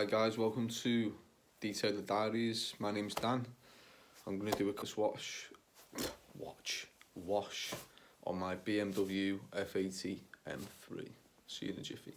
Hi guys, welcome to Detailer Diaries. My name's Dan. I'm going to do a wash on my BMW F80 M3. See you in a jiffy.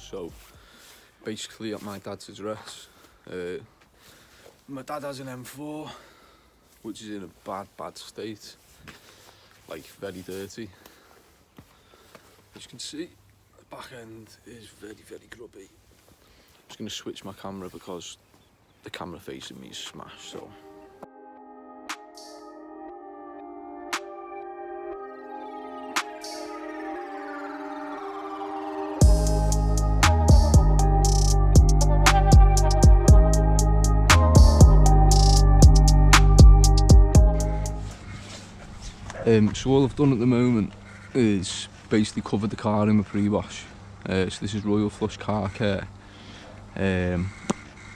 So, basically at my dad's address, my dad has an M4, which is in a bad state, like very dirty. As you can see, the back end is very grubby. I'm just going to switch my camera because the camera facing me is smashed, so. So all I've done at the moment is basically covered the car in my pre-wash. So this is royalflush carcare,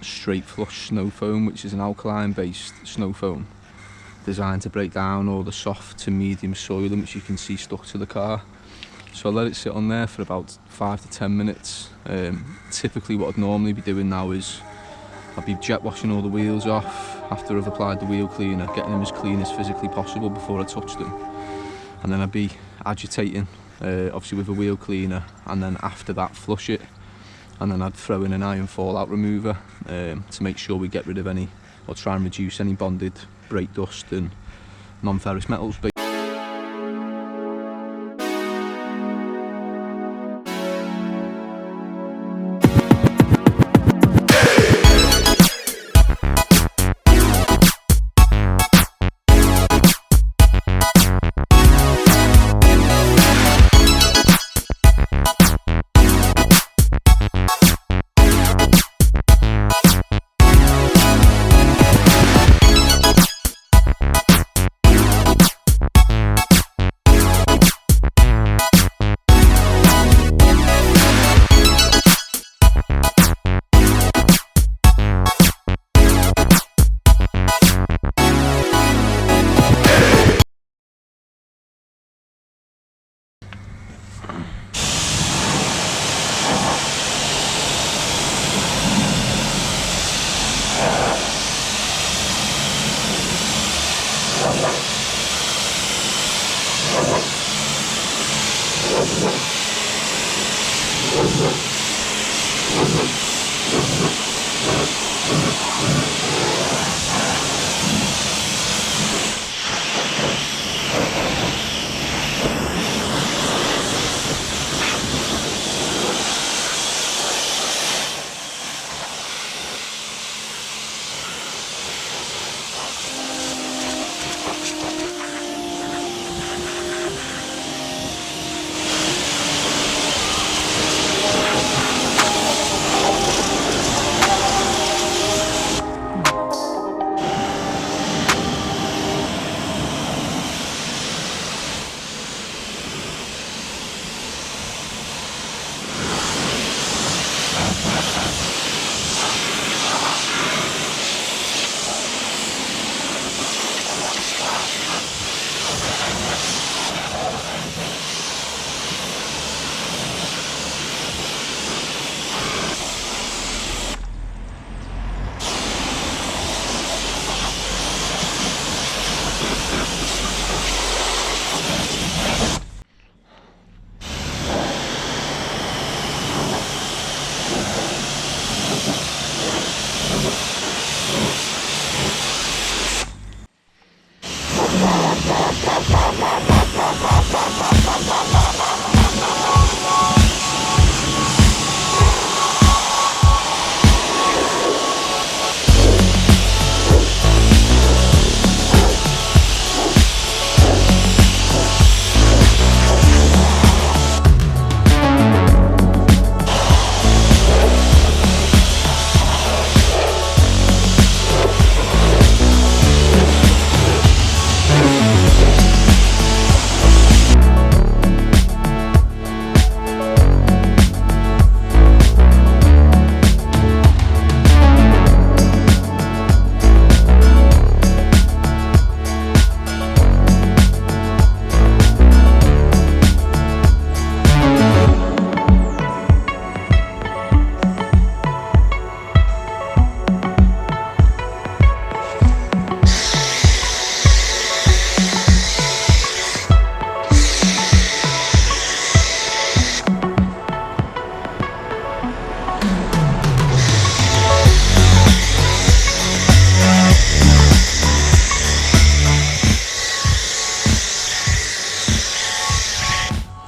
straight flush snowfoam, which is an alkaline based snowfoam designed to break down all the soft to medium soil which you can see stuck to the car. So I let it sit on there for about 5 to 10 minutes. Typically what I'd normally be doing now is I'd be jet washing all the wheels off after I've applied the wheel cleaner, getting them as clean as physically possible before I touch them. And then I'd be agitating, obviously with a wheel cleaner, and then after that flush it. And then I'd throw in an iron fallout remover to make sure we get rid of any, or try and reduce any bonded brake dust and non-ferrous metals.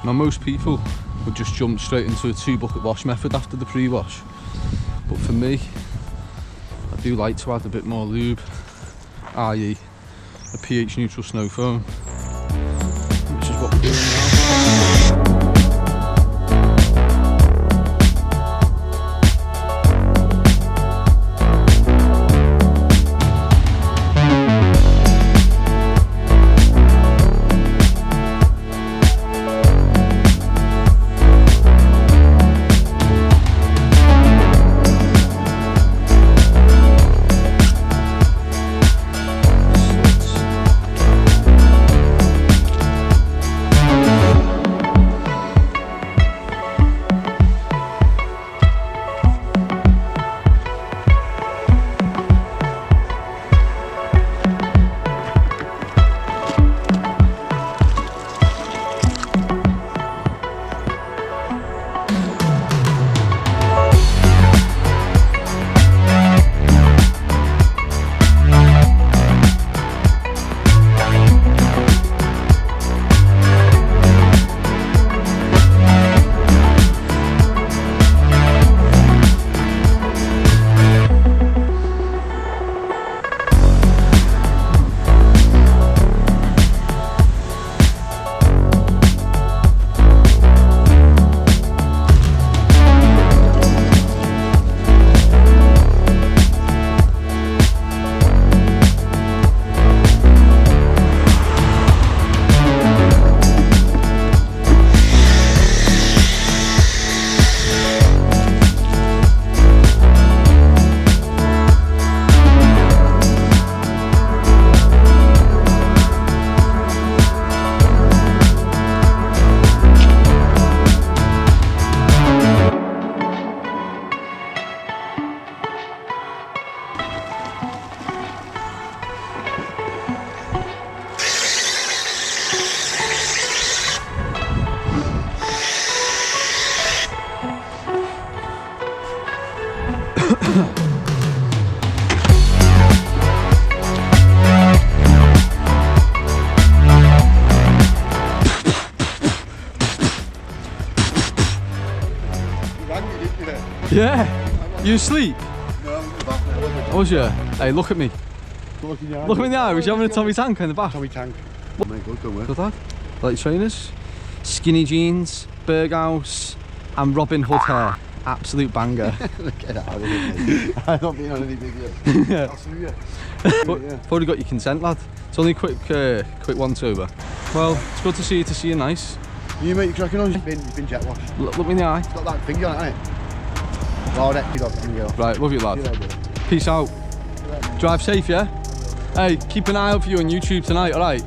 Now most people would just jump straight into a 2-bucket wash method after the pre-wash, but for me, I do like to add a bit more lube, i.e. a pH neutral snow foam, which is what we're doing now. Yeah, you asleep? No, I'm back. Was you? Hey, look at me. Look Look at me in the eye. Was you having a Tommy Tank in the back? Tommy Tank. Mate, good, don't work. Good lad. Like trainers, skinny jeans, Berghaus, and Robin Hood hair. Absolute banger. Get out of here, mate. I'm not being on any video. Yeah. I'll sue you. But I've already got your consent, lad. It's only a quick once over. Well, it's good to see you nice. You mate, you cracking on? You've been jet washed. Look me in the eye. It's got that finger on it, hasn't it? Lord, you got finger. Right, love you, lad. Peace out. Drive safe, yeah? Hey, keep an eye out for you on YouTube tonight, alright?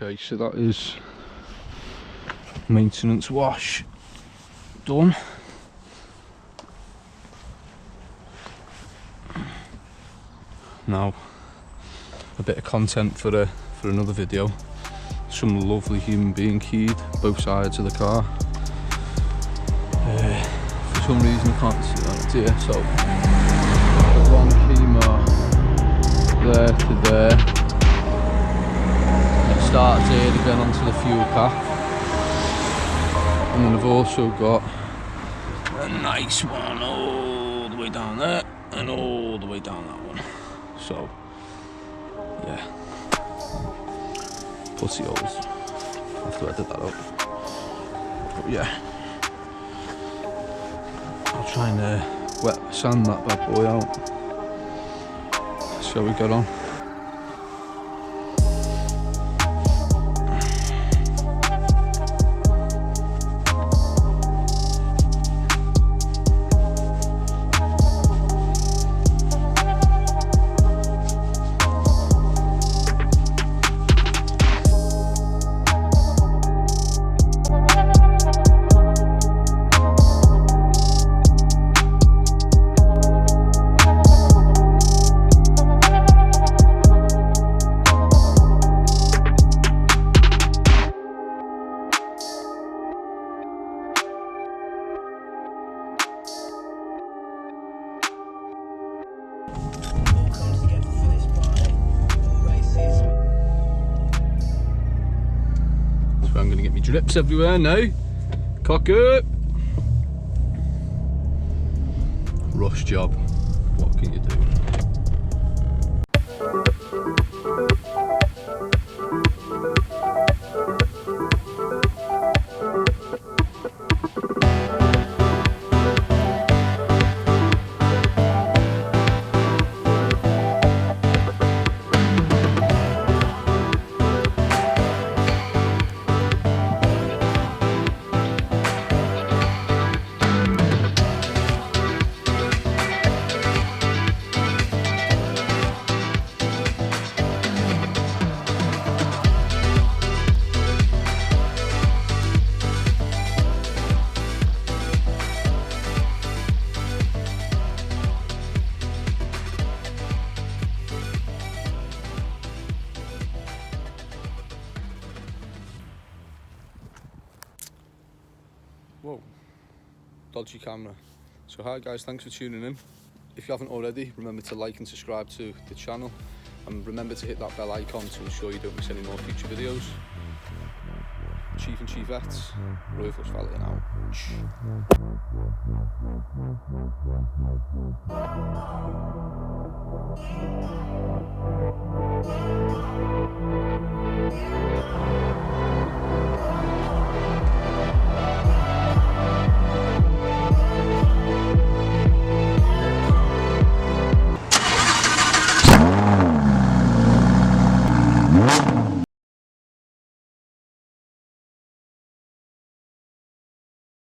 Okay, so that is maintenance wash done. Now a bit of content for another video. Some lovely human being keyed both sides of the car. For some reason I can't see that here, so I've one key there to there. Starts here again onto the fuel cap, and then I've also got a nice one all the way down there and all the way down that one. So yeah, pussy holes. I have to edit that out. But yeah, I'll try and wet sand that bad boy out. See how we get on. So I'm going to get me drips everywhere now. Cocker! Rush job. What can you do? Whoa, dodgy camera. So hi guys, thanks for tuning in. If you haven't already, remember to like and subscribe to the channel, and remember to hit that bell icon to ensure you don't miss any more future videos. Chief and Chiefettes, royalflushvaleting out.